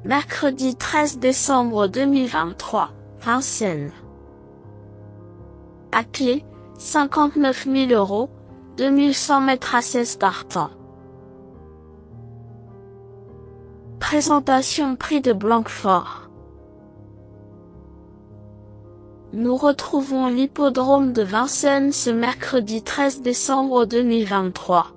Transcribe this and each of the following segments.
Mercredi 13 décembre 2023, Vincennes. À clé, 59 000 €, 2100 mètres à 16 partants. Présentation prix de Blanquefort. Nous retrouvons l'hippodrome de Vincennes ce mercredi 13 décembre 2023.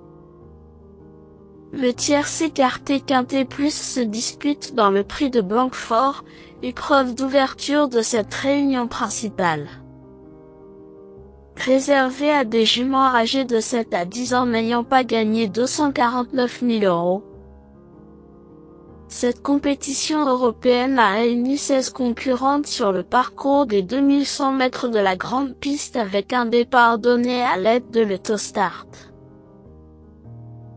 Le tiercé écarté quintet plus se dispute dans le prix de Blanquefort, épreuve d'ouverture de cette réunion principale. Réservé à des juments âgés de 7 à 10 ans n'ayant pas gagné 249 000 €. Cette compétition européenne a réuni 16 concurrentes sur le parcours des 2100 mètres de la grande piste avec un départ donné à l'aide de l'autostart.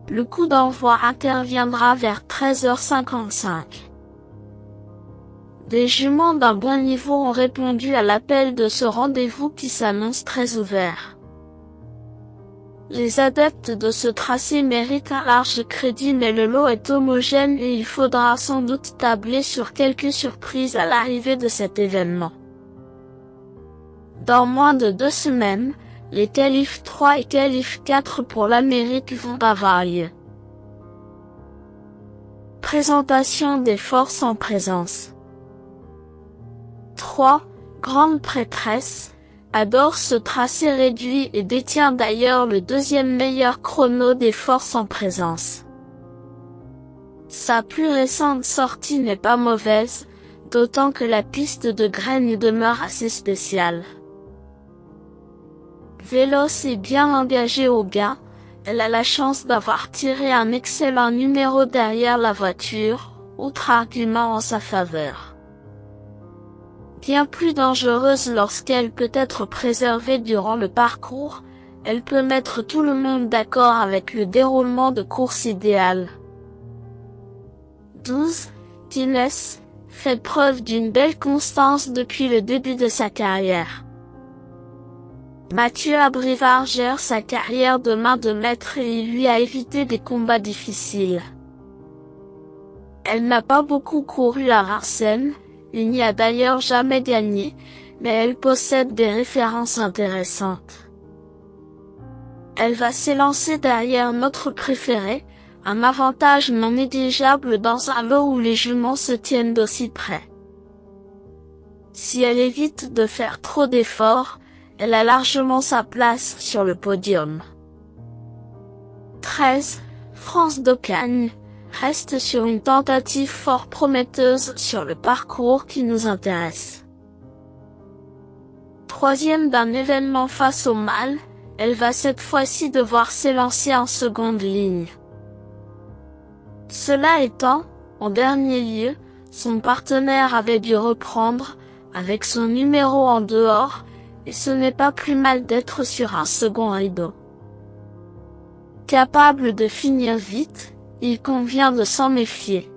Le coup d'envoi interviendra vers 13h55. Des juments d'un bon niveau ont répondu à l'appel de ce rendez-vous qui s'annonce très ouvert. Les adeptes de ce tracé méritent un large crédit mais le lot est homogène et il faudra sans doute tabler sur quelques surprises à l'arrivée de cet événement. Dans moins de 2 semaines, les qualifs 3 et qualifs 4 pour l'Amérique vont avoir lieu. Présentation des forces en présence. 3. Grande prêtresse, adore ce tracé réduit et détient d'ailleurs le deuxième meilleur chrono des forces en présence. Sa plus récente sortie n'est pas mauvaise, d'autant que la piste de Graigne demeure assez spéciale. Véloce et bien engagée au gain, elle a la chance d'avoir tiré un excellent numéro derrière la voiture, autre argument en sa faveur. Bien plus dangereuse lorsqu'elle peut être préservée durant le parcours, elle peut mettre tout le monde d'accord avec le déroulement de course idéal. 12. Tines fait preuve d'une belle constance depuis le début de sa carrière. Mathieu Abrivard gère sa carrière de main de maître et il lui a évité des combats difficiles. Elle n'a pas beaucoup couru à Vincennes, il n'y a d'ailleurs jamais gagné, mais elle possède des références intéressantes. Elle va s'élancer derrière notre préféré, un avantage non négligeable dans un lot où les juments se tiennent d'aussi près. Si elle évite de faire trop d'efforts, elle a largement sa place sur le podium. 13. France d'Ocagne reste sur une tentative fort prometteuse sur le parcours qui nous intéresse. Troisième d'un événement face au mâle, elle va cette fois-ci devoir s'élancer en seconde ligne. Cela étant, en dernier lieu, son partenaire avait dû reprendre, avec son numéro en dehors, et ce n'est pas plus mal d'être sur un second rideau. Capable de finir vite, il convient de s'en méfier.